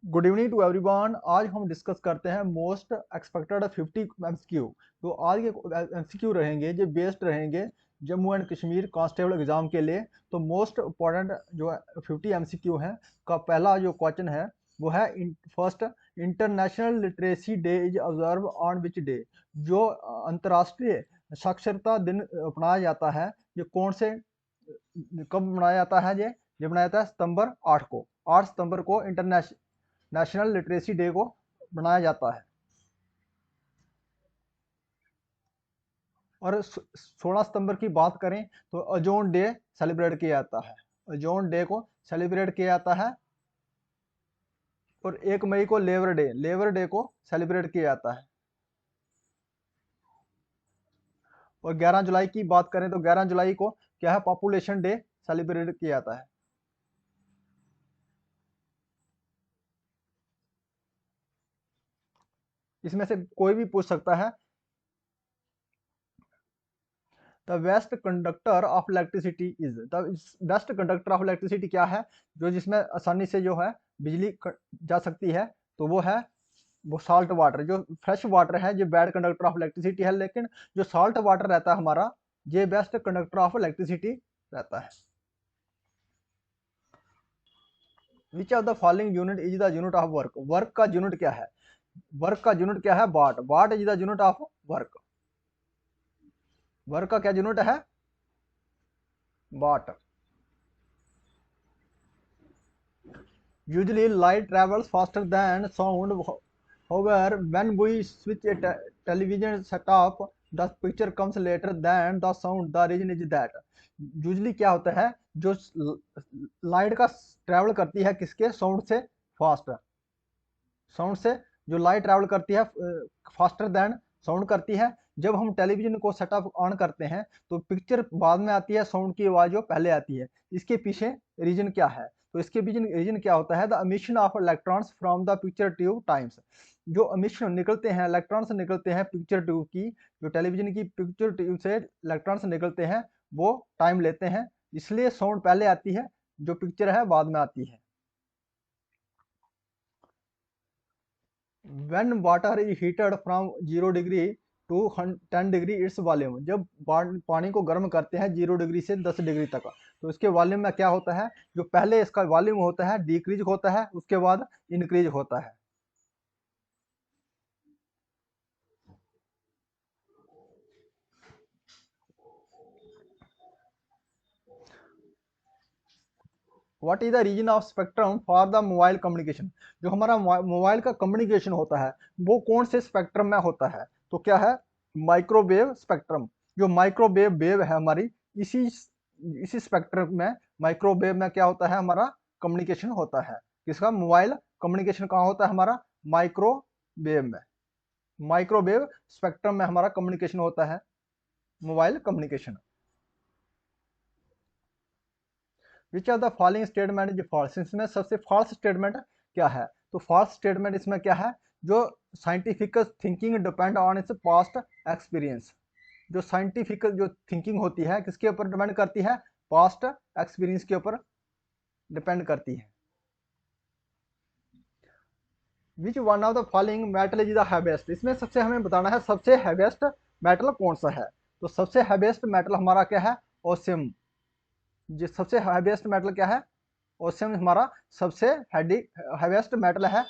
Good evening to everyone. आज हम discuss करते हैं मोस्ट एक्सपेक्टेड 50 एमसीक्यू। तो आज के एमसीक्यू रहेंगे जो बेस्ड रहेंगे Jammu and Kashmir constable exam के लिए। तो मोस्ट इम्पॉर्टेंट जो 50 एमसीक्यू हैं का पहला जो क्वेश्चन है वो है first, international literacy day is observe on which day. जो अंतर्राष्ट्रीय साक्षरता दिन अपनाया जाता है ये कौन से कब मनाया जाता है? ये मनाया जाता है सितंबर 8 को। 8 सितंबर को नेशनल लिटरेसी डे को मनाया जाता है। और 16 सितंबर की बात करें तो ओजोन डे सेलिब्रेट किया जाता है। ओजोन डे को सेलिब्रेट किया जाता है। और 1 मई को लेबर डे को सेलिब्रेट किया जाता है। और 11 जुलाई की बात करें तो 11 जुलाई को क्या है, पॉपुलेशन डे सेलिब्रेट किया जाता है। इसमें से कोई भी पूछ सकता है। The best conductor of electricity is, the best conductor of electricity क्या है? जो जिसमें आसानी से जो है बिजली जा सकती है तो वो है वो साल्ट वाटर। जो फ्रेश वाटर है ये बैड कंडक्टर ऑफ इलेक्ट्रिसिटी है, लेकिन जो साल्ट वाटर रहता है हमारा ये बेस्ट कंडक्टर ऑफ इलेक्ट्रिसिटी रहता है। Which of the following unit is the unit of work? Work का यूनिट क्या है? वर्क का यूनिट क्या है? Watt. Watt is the unit of work. Work का क्या यूनिट है? Watt. Usually light travels faster than sound. However, when we switch a television set off, the picture comes later than the sound. The reason is that usually क्या होता है, जो light का travel करती है किसके? साउंड से फास्ट। साउंड से जो लाइट ट्रैवल करती है फास्टर देन साउंड करती है। जब हम टेलीविजन को सेटअप ऑन करते हैं तो पिक्चर बाद में आती है, साउंड की आवाज़ जो पहले आती है। इसके पीछे रीजन क्या है? तो इसके रीजन क्या होता है? The emission of electrons from the picture tube times. जो एमिशन निकलते हैं, इलेक्ट्रॉन्स निकलते हैं पिक्चर ट्यूब की, जो टेलीविजन की पिक्चर ट्यूब से इलेक्ट्रॉन्स निकलते हैं वो टाइम लेते हैं, इसलिए साउंड पहले आती है, जो पिक्चर है बाद में आती है। when water is heated from 0 degree to 10 degree its volume. जब पानी को गर्म करते हैं 0 डिग्री से 10 डिग्री तक तो इसके वॉल्यूम में क्या होता है? जो पहले इसका वॉल्यूम होता है डिक्रीज होता है, उसके बाद इंक्रीज होता है। What is the reason of spectrum for the mobile communication? जो हमारा मोबाइल का कम्युनिकेशन होता है वो कौन से स्पेक्ट्रम में होता है? तो क्या है? Microwave spectrum. जो माइक्रोवेव वेव है हमारी, इसी इसी स्पेक्ट्रम में, माइक्रोवेव में क्या होता है? हमारा कम्युनिकेशन होता है। किसका? मोबाइल कम्युनिकेशन कहाँ होता है हमारा? माइक्रोवेव में। माइक्रोवेव स्पेक्ट्रम में हमारा कम्युनिकेशन होता है, mobile communication. Which of the following statement is false? इसमें सबसे फॉल्स स्टेटमेंट क्या है? तो फॉल्स स्टेटमेंट इसमें क्या है? जो scientific thinking depend on its past experience. जो साइंटिफिक जो थिंकिंग होती है किसके ऊपर डिपेंड करती है? पास्ट एक्सपीरियंस के ऊपर डिपेंड करती है। विच one of the following metal is the heaviest? इसमें सबसे हमें बताना है सबसे हैवीएस्ट मेटल कौन सा है। तो सबसे हैवीएस्ट मेटल हमारा क्या है? ओसियम। जो सबसे हैवीएस्ट मेटल क्या है? ओसियम हमारा सबसे हैवीएस्ट मेटल है।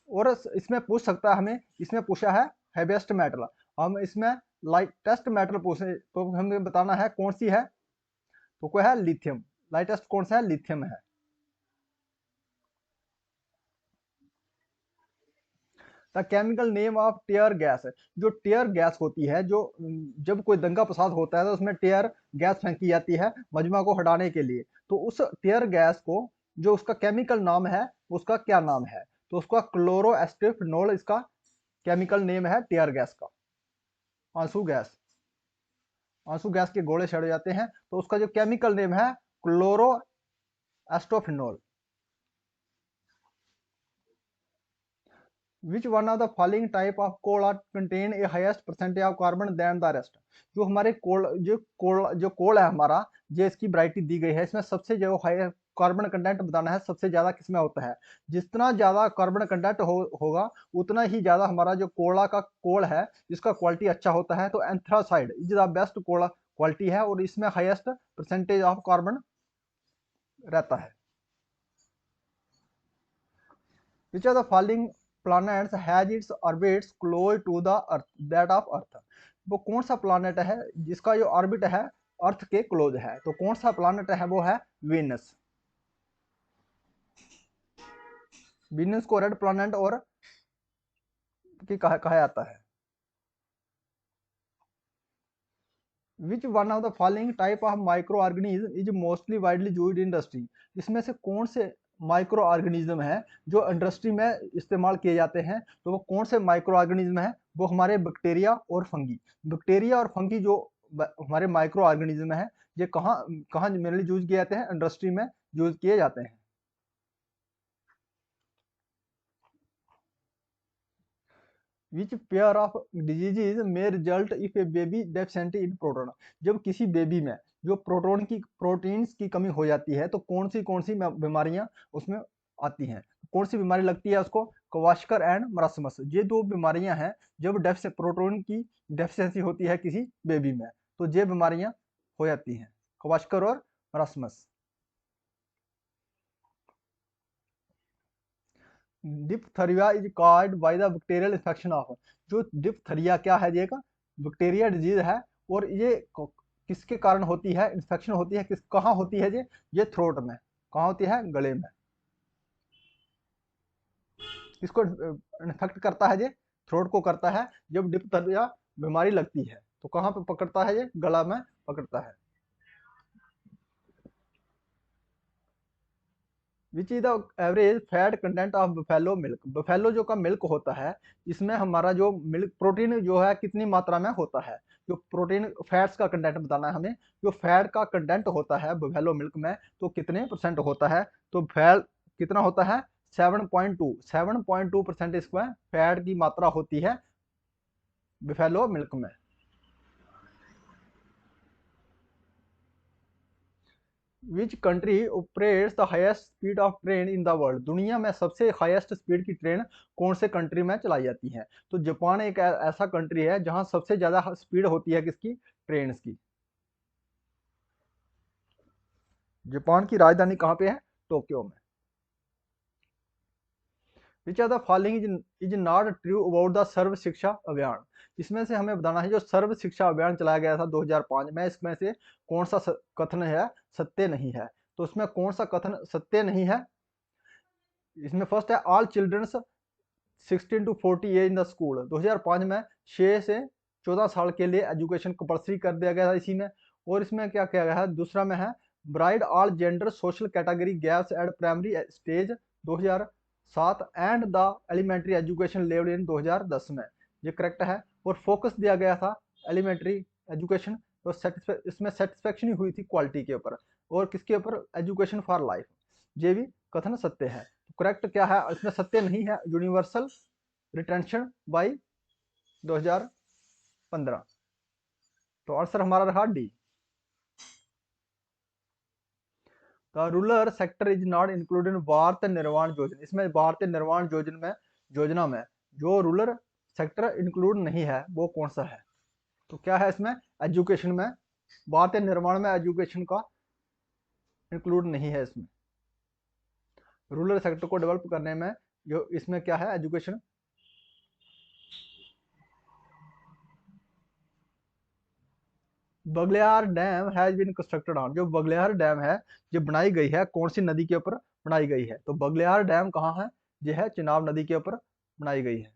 और इसमें पूछ सकता है हमें, इसमें पूछा है हैवीएस्ट मेटल, हम इसमें लाइटेस्ट मेटल पूछे तो हमें बताना है कौन सी है। तो कोई है लिथियम। लाइटेस्ट कौन सा है? लिथियम है। The chemical name of tear gas. जो टेयर गैस होती है, जो जब कोई दंगा फसाद होता है तो उसमें टेयर गैस फेंकी जाती है मजमा को हटाने के लिए। तो उस टेयर गैस को जो उसका केमिकल नाम है उसका क्या नाम है? तो उसका क्लोरोएस्टिफिनोल इसका केमिकल नेम है टेयर गैस का। आंसू गैस, आंसू गैस के गोले छड़ जाते हैं तो उसका जो केमिकल नेम है chloroacetophenone. Which one of the following type of coal are contain a highest percentage of carbon than the rest? जो हमारे कोल है हमारा, जो इसकी वैरायटी दी गई है इसमें सबसे जो हाई कार्बन कंटेंट बताना है सबसे ज्यादा किसमें होता है। जितना ज्यादा कार्बन कंटेंट होगा उतना ही ज्यादा हमारा जो कोला का कोल है जिसका क्वालिटी अच्छा होता है। तो anthracite is the best coal quality है और इसमें हाईएस्ट परसेंटेज ऑफ कार्बन रहता है। Which are the following planets has its orbits close to the earth that of earth. वो कौन सा प्लैनेट है जिसका जो ऑर्बिट है अर्थ के क्लोज है। तो कौन सा प्लैनेट है वो है वीनस। वीनस को रेड प्लैनेट और कहा जाता है। विच one of the following type of micro organism is mostly widely used in industry. इसमें से कौन से माइक्रो ऑर्गेनिज्म है जो इंडस्ट्री में इस्तेमाल किए जाते हैं। तो वो कौन से माइक्रो ऑर्गेनिज्म है वो हमारे बैक्टीरिया और फंगी। बैक्टीरिया और फंगी जो हमारे माइक्रो ऑर्गेनिज्म है ये कहाँ कहाँ मेनली यूज किए जाते हैं, इंडस्ट्री में यूज किए जाते हैं। विच पेयर ऑफ डिजीजेज में result if A baby deficient in protein. जब किसी बेबी में जो प्रोटीन्स की कमी हो जाती है तो कौन सी बीमारियां उसमें आती हैं। कौन सी बीमारी लगती है उसको, क्वाशकर एंड मरासमस। ये दो बीमारियां हैं जब प्रोटीन की डेफिशिएंसी होती है किसी बेबी में तो ये बीमारियां हो जाती हैं, क्वाशकर और marasmus. Diphtheria is caused by the bacterial infection of. जो डिप्थीरिया क्या है, ये का बैक्टीरिया डिजीज है और ये किसके कारण होती है, इन्फेक्शन होती है किस कहाँ होती है ये थ्रोट में। कहाँ होती है, गले में। किसको इन्फेक्ट करता है, ये थ्रोट को करता है। जब डिप्थीरिया बीमारी लगती है तो कहाँ पे पकड़ता है, ये गला में पकड़ता है। Which is the average fat content of buffalo milk. Buffalo जो का मिल्क होता है इसमें हमारा जो मिल्क प्रोटीन जो है कितनी मात्रा में होता है। जो प्रोटीन फैट्स का कंटेंट बताना है हमें। जो फैट का कंटेंट होता है बफेलो मिल्क में तो कितने परसेंट होता है। तो फैट कितना होता है, 7.2% इसमें फैट की मात्रा होती है बफेलो मिल्क में। Which country operates the highest speed of train in the world. दुनिया में सबसे हाईएस्ट स्पीड की ट्रेन कौन से कंट्री में चलाई जाती है। तो जापान एक ऐसा कंट्री है जहां सबसे ज्यादा स्पीड होती है किसकी, ट्रेन की। जापान की राजधानी कहाँ पे है, टोक्यो में। Which are the following is not true about the Sarva Shiksha Abhiyan. इसमें से हमें बताना है जो सर्व शिक्षा अभियान चलाया गया था 2005 में, इसमें से कौन सा कथन है सत्य नहीं है। तो इसमें कौन सा कथन सत्य नहीं है। इसमें फर्स्ट है all childrens 16 to 40 age in the school. 2005 में 6 से 14 साल के लिए एजुकेशन कंपल्सरी कर दिया गया था इसी में। और इसमें क्या किया गया है, दूसरा में है bridge all gender social category gaps at primary stage 2007 and the elementary education level in 2010 में। ये करेक्ट है। और फोकस दिया गया था एलिमेंट्री एजुकेशन तो इसमें सेटिस्फेक्शन हुई थी क्वालिटी के ऊपर और किसके ऊपर, एजुकेशन फॉर लाइफ। ये भी कथन सत्य है। करेक्ट क्या है, इसमें सत्य नहीं है, यूनिवर्सल रिटेंशन बाय 2015। तो आंसर हमारा रहा D. The rural sector is not included in Bharat निर्माण योजना। इसमें भारतीय निर्माण योजना में जो रूरल सेक्टर इंक्लूड नहीं है वो कौन सा है। तो क्या है इसमें, एजुकेशन में, भारतीय निर्माण में एजुकेशन का इंक्लूड नहीं है। इसमें रूरल सेक्टर को डेवलप करने में जो इसमें क्या है, education. Baglihar dam has been constructed on. जो बगलियार डैम है जो बनाई गई है कौन सी नदी के ऊपर बनाई गई है। तो बगलियार डैम कहाँ है, ये है चिनाब नदी के ऊपर बनाई गई है।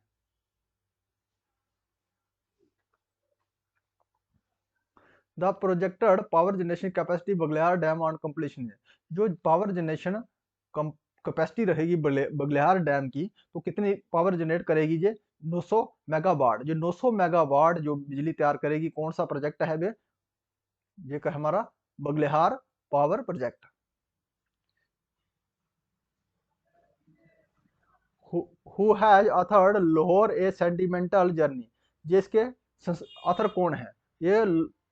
The projected power generation capacity Baglihar dam on completion है। जो पावर जनरेशन कैपेसिटी रहेगी बगलियार डैम की तो कितनी पावर जनरेट करेगी, ये 900 मेगावाट। जो 900 मेगावाट जो बिजली तैयार करेगी कौन सा प्रोजेक्ट है वे, ये का हमारा Baglihar power project. Who has authored Lahore A sentimental journey. जिसके ऑथर कौन है, ये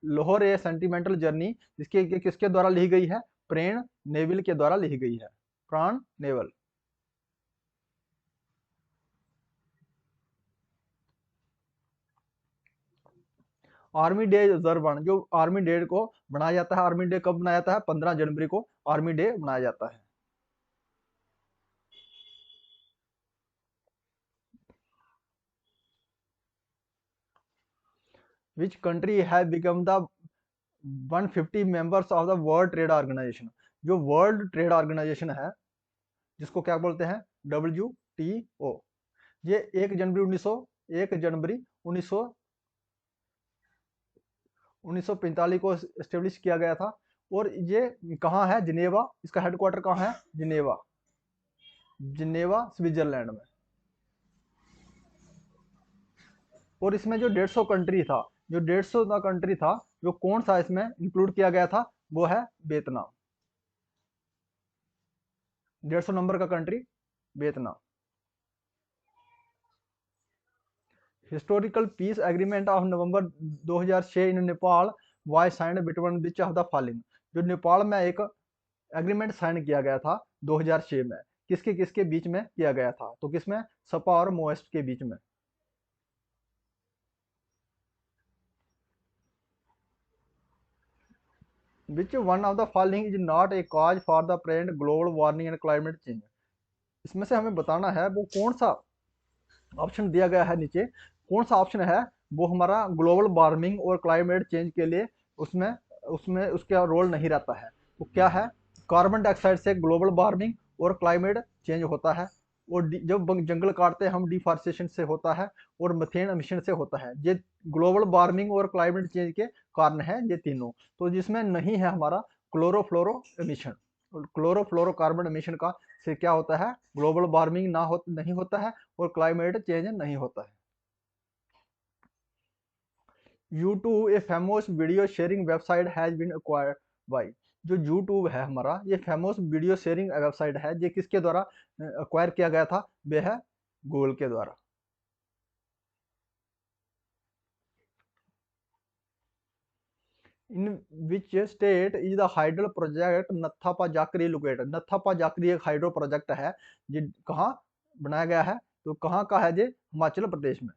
लाहौर ए सेंटिमेंटल जर्नी जिसके किसके द्वारा लिखी गई है, प्रेम नेविल के द्वारा लिखी गई है। France naval. Army day observer, जो आर्मी डे को बनाया जाता है, आर्मी डे कब बनाया जाता है? 15 जनवरी को आर्मी डे मनाया जाता है। Which country has become the 150 members of the world trade organisation? जो वर्ल्ड ट्रेड ऑर्गेनाइजेशन है, जिसको क्या बोलते हैं? WTO। ये 1 जनवरी 1945 को एस्टेब्लिश किया गया था। और ये कहाँ है? जिनेवा। इसका हेडक्वार्टर कहाँ है? जिनेवा, जिनेवा स्विट्जरलैंड में। और इसमें जो 150 कंट्री था, जो 150 का कंट्री था, जो कौन सा इसमें इंक्लूड किया गया था? वो है वियतनाम। 150 नंबर का country Vietnam. Historical piece agreement of November 2006 in Nepal was signed between which of the following? जो नेपाल में एक एग्रीमेंट साइन किया गया था 2006 में, किसके किसके बीच में किया गया था? तो किसमें? सपा और मोएस्ट के बीच में। विच one of the following is not a cause for the present global warming and climate change? इसमें से हमें बताना है वो कौन सा ऑप्शन दिया गया है नीचे, कौन सा ऑप्शन है वो हमारा ग्लोबल वार्मिंग और क्लाइमेट चेंज के लिए उसमें उसमें उसका रोल नहीं रहता है। वो क्या है? कार्बन डाइऑक्साइड से ग्लोबल वार्मिंग और क्लाइमेट चेंज होता है। और जब जंगल काटते हैं हम, डिफॉरेस्टेशन से होता है। और मीथेन एमिशन से होता है। ये ग्लोबल वार्मिंग और क्लाइमेट चेंज के कारण है ये तीनों। तो जिसमें नहीं है हमारा क्लोरोफ्लोरो एमिशन। क्लोरोफ्लोरोकार्बन एमिशन का से क्या होता है? ग्लोबल वार्मिंग नहीं होता है और क्लाइमेट चेंज नहीं होता है। YouTube a famous video sharing website has been acquired by? जो YouTube है हमारा, ये फेमस वीडियो शेयरिंग वेबसाइट है, ये किसके द्वारा एक्वायर किया गया था? वह है गूगल के द्वारा। In which state is the hydel project Nathpa Jhakri located? Nathpa Jhakri एक हाइड्रो प्रोजेक्ट है, ये कहाँ बनाया गया है? तो कहाँ का है ये? हिमाचल प्रदेश में।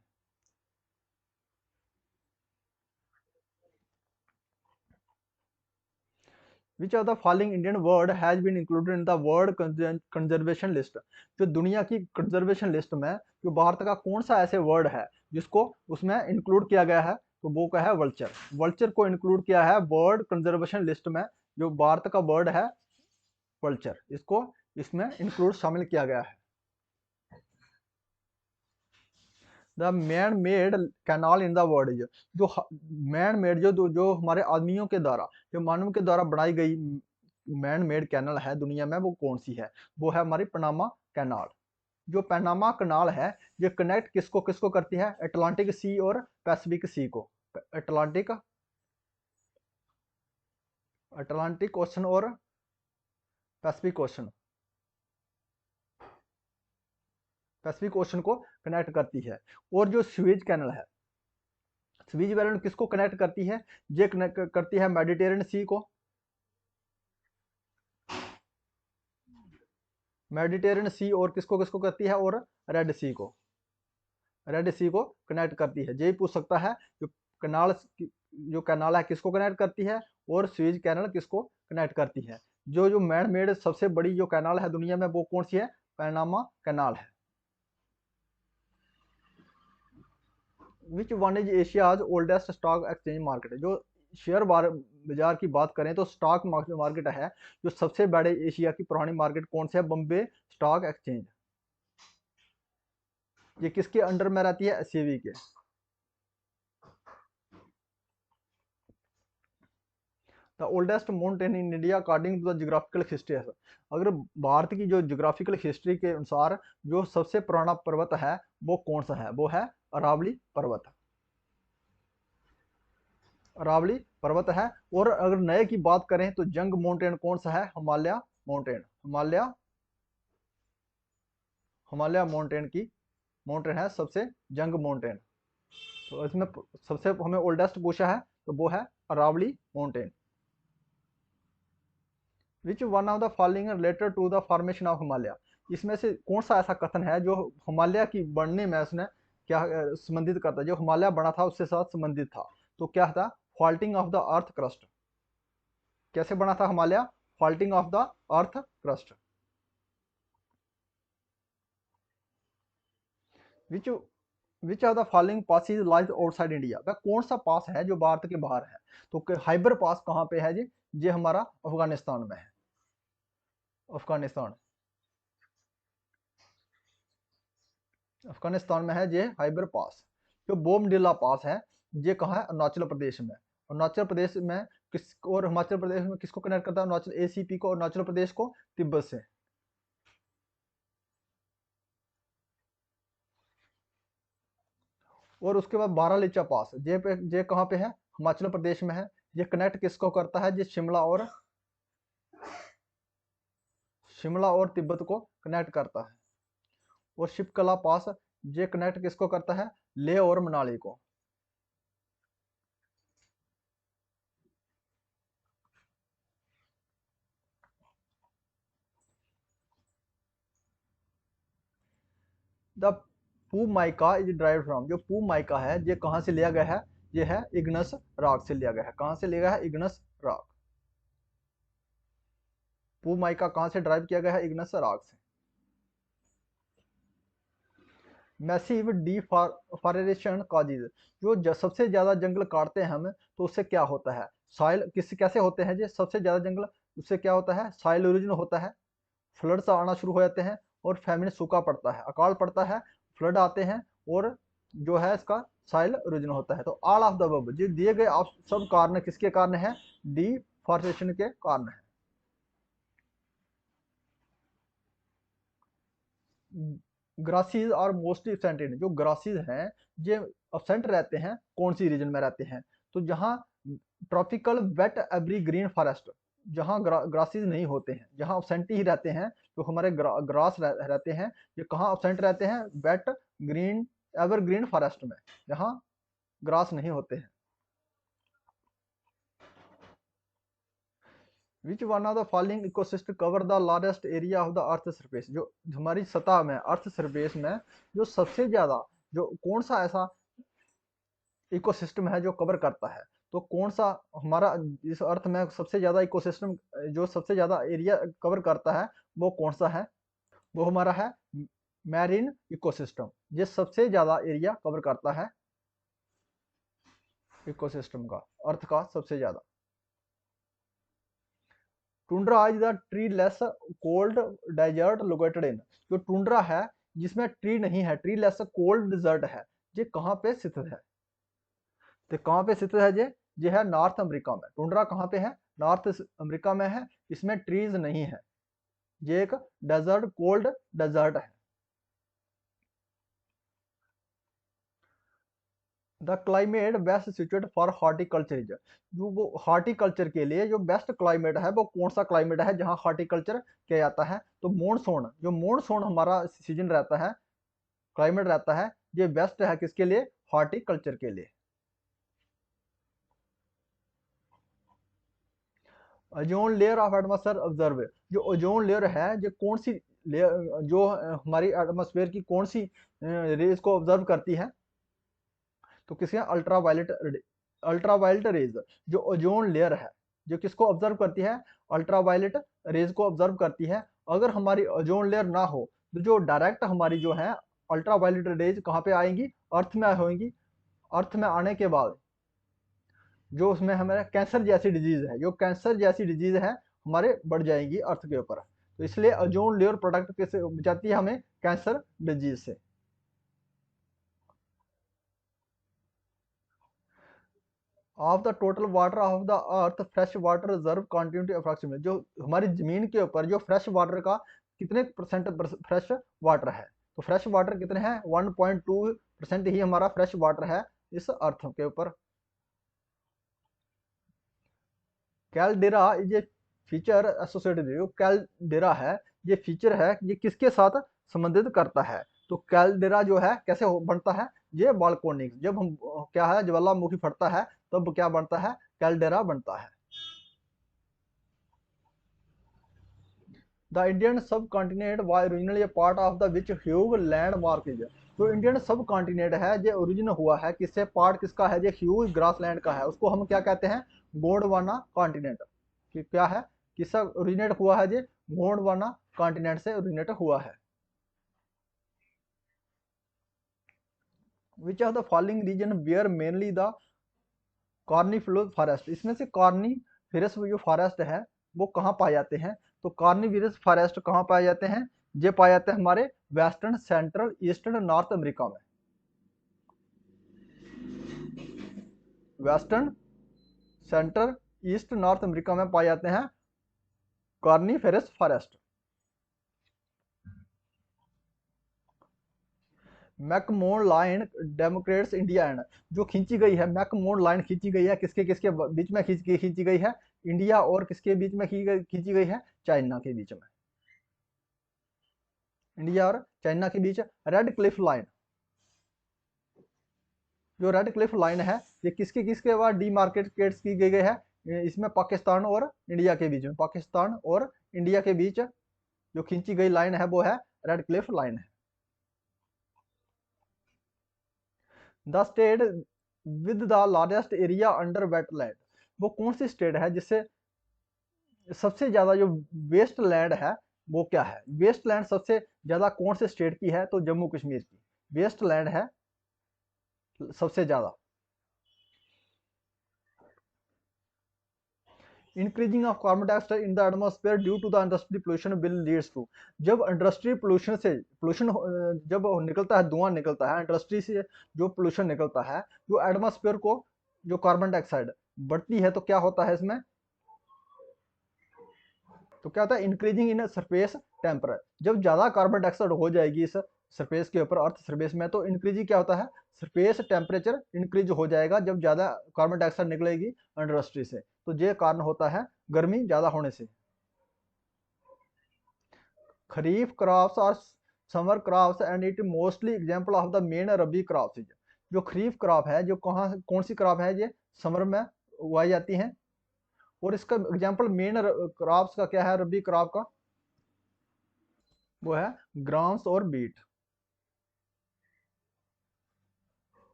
Which of the following Indian word has been included in the world conservation list? जो दुनिया की कंजर्वेशन लिस्ट में जो भारत का कौन सा ऐसे वर्ड है जिसको उसमें इंक्लूड किया गया है? तो वो क्या है? वल्चर। वल्चर को इंक्लूड किया है वर्ल्ड कंजर्वेशन लिस्ट में। जो भारत का वर्ड है वल्चर, इसको इसमें इंक्लूड शामिल किया गया है। The man made canal in the world, जो मैन मेड जो हमारे आदमियों के द्वारा, जो मानव के द्वारा बनाई गई मैन मेड कैनल है दुनिया में, वो कौन सी है? वो है हमारी पनामा कैनाल। जो पनामा कैनाल है, ये कनेक्ट किसको किसको करती है? अटलांटिक सी और पैसिफिक सी को। अटलांटिक अटलांटिक ओशन और पैसिफिक ओशन, पैसिफिक ओशन को कनेक्ट करती है। और जो स्वेज कैनल है, स्वेज कैनल किसको कनेक्ट करती है? ये कनेक्ट करती है मेडिटेरियन सी को, मेडिटेरियन सी, और किसको किसको करती है? और रेड सी को, रेड सी को कनेक्ट करती है। यही पूछ सकता है जो कनाल, जो कैनाल है किसको कनेक्ट करती है, और स्वेज कैनल किसको कनेक्ट करती है। जो जो मैन मेड सबसे बड़ी जो कैनाल है दुनिया में, वो कौन सी है? पैनामा कैनाल है। Which one is Asia's oldest stock exchange market? जो शेयर बाजार की बात करें तो स्टॉक मार्केट है, जो सबसे बड़े एशिया की पुरानी मार्केट कौन सी है? Bombay stock exchange. ये किसके अंडर में रहती है? एसईबी के। The oldest mountain in India according to the geographical history है। अगर भारत की जो जियोग्राफिकल हिस्ट्री के अनुसार जो सबसे पुराना पर्वत है वो कौन सा है? वो है अरावली पर्वत। अरावली पर्वत है। और अगर नए की बात करें तो जंग माउंटेन कौन सा है? हिमालय माउंटेन। हिमालय माउंटेन की माउंटेन है सबसे जंग माउंटेन। तो इसमें सबसे हमें ओल्डेस्ट पूछा है तो वो है Aravali mountain. Which one of the following related to the formation of Himalaya, इसमें से कौन सा ऐसा कथन है जो हिमालय की बढ़ने में उसने क्या संबंधित करता है, जो हिमालय बना था उससे साथ संबंधित था। तो क्या था? Faulting of the earth crust. कैसे बना था Himalaya? Faulting of the earth crust. Which which of the following passes lies outside India, वह कौन सा पास है जो भारत के बाहर है? तो हाइबर पास कहाँ पे है जी? ये हमारा अफगानिस्तान में है। अफगानिस्तान अफगानिस्तान में है ये हाइबर पास। जो बोमडिला पास है ये कहाँ है? अरुणाचल प्रदेश में। अरुणाचल प्रदेश में किस और हिमाचल प्रदेश में किसको कनेक्ट करता है? अरुणाचल एसीपी को, अरुणाचल प्रदेश को तिब्बत से। और उसके बाद बारालिचा पास ये कहाँ पे है? हिमाचल प्रदेश में है। ये कनेक्ट किसको करता है? ये शिमला और तिब्बत को कनेक्ट करता है। और शिपकला पास ये कनेक्ट किसको करता है? लेह और मनाली को। द पू माइका इज ड्राइव फ्रॉम, जो पू माइका है ये कहाँ से लिया गया है? ये है इग्नस रॉक से लिया गया है। कहाँ से लिया गया है? Ignis rock. पू माइका कहाँ से ड्राइव किया गया है? इग्नस रॉक से। मैसिव डिफॉरेस्टेशन कॉजेज, जो सबसे ज्यादा जंगल काटते हैं हम तो उससे क्या होता है? सॉइल कैसे होते हैं? ये सबसे ज्यादा जंगल, उससे क्या होता है? सॉइल इरोजन होता है, फ्लड्स आना शुरू हो जाते हैं, और फैमिन, सूखा पड़ता है, अकाल पड़ता है, फ्लड आते हैं, और जो है इसका सॉइल इरोजन होता है। तो ऑल ऑफ द अबव, जो दिए गए सब कारण किसके कारण है? डिफॉरेस्टेशन के कारण है। ग्रासीज और मोस्टली एबसेंट, जो ग्रासीज हैं ये अबसेंट रहते हैं कौन सी रीजन में रहते हैं? तो जहाँ tropical wet every green forest, जहाँ ग्रासीज नहीं होते हैं, जहाँ अबसेंट ही रहते हैं, जो हमारे ग्रास रहते हैं, ये कहाँ अबसेंट रहते हैं? Wet green evergreen forest में, जहाँ ग्रास नहीं होते हैं। Which one of the following ecosystem cover the largest area of the earth surface, जो हमारी सतह में, अर्थ सरफेस में जो सबसे ज्यादा, जो कौन सा ऐसा इकोसिस्टम है जो कवर करता है? तो कौन सा हमारा इस अर्थ में सबसे ज्यादा इकोसिस्टम, जो सबसे ज्यादा एरिया कवर करता है, वो कौन सा है? वो हमारा है मैरीन इकोसिस्टम। ये सबसे ज्यादा एरिया कवर करता है इकोसिस्टम का, अर्थ का सबसे ज्यादा। Tundra is the treeless cold desert located in, जो टुंड्रा है जिसमें ट्री नहीं है, ट्री लेस कोल्ड डिजर्ट है, ये कहाँ पे स्थित है? तो कहाँ पे स्थित है ये है नॉर्थ अमेरिका में। टुंड्रा कहाँ पे है? नॉर्थ अमेरिका में है। इसमें ट्रीज नहीं है, ये एक डेजर्ट, कोल्ड डेजर्ट है। The climate best situate for horticulture is, जो वो हॉर्टिकल्चर के लिए जो बेस्ट क्लाइमेट है वो कौन सा क्लाइमेट है जहाँ हॉर्टिकल्चर किया जाता है? तो मॉनसून, जो मॉनसून हमारा सीजन रहता है, क्लाइमेट रहता है, ये बेस्ट है किसके लिए? हॉर्टिकल्चर के लिए। Ozone layer of atmosphere observe, जो ओजोन लेयर है ये कौन सी लेयर, जो हमारी एटमॉस्फेयर की कौन सी रेज को ऑब्जर्व करती है? तो किसी अल्ट्रावायलेट रेज, जो ओजोन लेयर है जो किसको ऑब्जर्व करती है? अल्ट्रावायलेट रेज को ऑब्जर्व करती है। अगर हमारी ओजोन लेयर ना हो तो जो डायरेक्ट हमारी जो है अल्ट्रावायलेट रेज कहाँ पे आएंगी? अर्थ में होंगी। अर्थ में आने के बाद जो उसमें हमारे कैंसर जैसी डिजीज है, जो कैंसर जैसी डिजीज है हमारे बढ़ जाएंगी अर्थ के ऊपर। तो इसलिए ओजोन लेयर प्रोटेक्ट कैसे बचाती है हमें कैंसर डिजीज से। Of the total water of the earth fresh water reserve continue approximate, जो हमारी जमीन के ऊपर जो फ्रेश वाटर का कितने परसेंट फ्रेश वाटर है? तो फ्रेश वाटर कितने हैं? 1.2% ही हमारा फ्रेश वाटर है इस अर्थ के ऊपर। कैलडेरा ये फीचर एसोसिएटेड, जो कैलडेरा है ये फीचर है, ये किसके साथ संबंधित करता है? तो कैलडेरा जो है कैसे बनता है? ये बालकोनिक्स, जब हम क्या है ज्वालामुखी फटता है तब क्या बनता है? कैलडेरा बनता है। द इंडियन सब continent was originally part of the which Hugh land mark is. जो इंडियन सब कॉन्टिनेंट है जो ओरिजिन हुआ है किससे, पार्ट किसका है, जो ह्यूग ग्रास लैंड का है, उसको हम क्या कहते हैं, गोंडवाना कॉन्टिनेंट। कि क्या है, किसका ओरिजिनेट हुआ है, जो गोंडवाना कॉन्टिनेंट से ओरिजिनेट हुआ है। Which of the following region where mainly the coniferous forest, इसमें से कॉर्निफिरस जो फॉरेस्ट है वो कहाँ पाए जाते हैं, तो कॉर्निफिरस फॉरेस्ट कहाँ पाए जाते हैं, ये पाए जाते हैं हमारे western, central, eastern, north America में। Western, central, east, north America में पाए जाते हैं coniferous forest. McMahon line demarcates India and, जो खींची गई है मैकमोहन लाइन खींची गई है किसके किसके बीच में खींची गई है, इंडिया और किसके बीच में खींची गई है, चाइना के बीच में। इंडिया और चाइना के बीच रेड क्लिफ लाइन, जो रेड क्लिफ लाइन है ये किसके किसके बाद डीमार्केट की गई है, इसमें पाकिस्तान और इंडिया के बीच में, पाकिस्तान और इंडिया के बीच जो खींची गई लाइन है वो है रेड क्लिफ लाइन है। The state with the largest area under wetland, वो कौन सी स्टेट है जिससे सबसे ज्यादा जो वेस्ट लैंड है वो क्या है, वेस्ट लैंड सबसे ज्यादा कौन से स्टेट की है, तो जम्मू कश्मीर की वेस्ट लैंड है सबसे ज्यादा। Increasing of carbon dioxide in the atmosphere due to the industry pollution will leads to, जब इंडस्ट्री पोल्यूशन से पोल्यूशन जब निकलता है, धुआं निकलता है इंडस्ट्री से, जो पोल्यूशन निकलता है, जो एटमॉस्फेयर को जो कार्बन डाइऑक्साइड बढ़ती है तो क्या होता है इसमें, तो क्या होता है, इंक्रीजिंग इन सरफेस टेम्परेचर, जब ज्यादा कार्बन डाइऑक्साइड हो जाएगी इस सरफेस के ऊपर, अर्थ सरफेस में, तो इंक्रीजिंग क्या होता है, सरफेस टेम्परेचर इंक्रीज हो जाएगा जब ज्यादा कार्बन डाइऑक्साइड निकलेगी इंडस्ट्री से, तो ये कारण होता है गर्मी ज्यादा होने से। खरीफ क्रॉप्स और summer crops and it mostly example of the main rabi crops is, जो खरीफ क्रॉप है जो कहाँ कौन सी क्रॉप है, ये समर में उगाई जाती है, और इसका एग्जांपल मेन क्रॉप्स का क्या है, रबी क्रॉप का, वो है ग्राम्स और beet.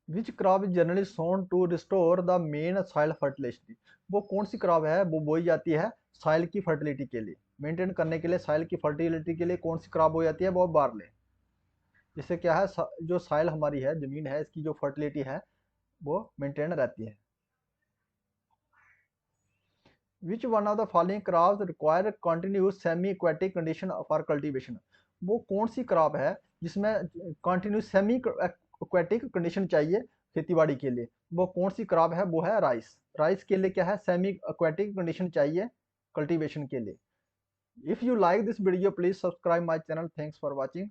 Which crop is generally sown to restore the main soil fertility, वो कौन सी क्रॉप है वो बोई जाती है सॉइल की फर्टिलिटी के लिए, मेंटेन करने के लिए सॉइल की फर्टिलिटी के लिए कौन सी क्रॉप बोई जाती है, वो बार्ले। जिससे क्या है, जो सॉइल हमारी है, जमीन है, इसकी जो फर्टिलिटी है वो मेंटेन रहती है। विच one of the following crops require continuous semi aquatic condition for cultivation, वो कौन सी क्रॉप है जिसमें कंटिन्यूस सेमी एक्वेटिक कंडीशन चाहिए खेतीबाड़ी के लिए, वो कौन सी क्रॉप है, वो है राइस। राइस के लिए क्या है, सेमी एक्वेटिक कंडीशन चाहिए कल्टीवेशन के लिए। If you like this video please subscribe my channel, thanks for watching.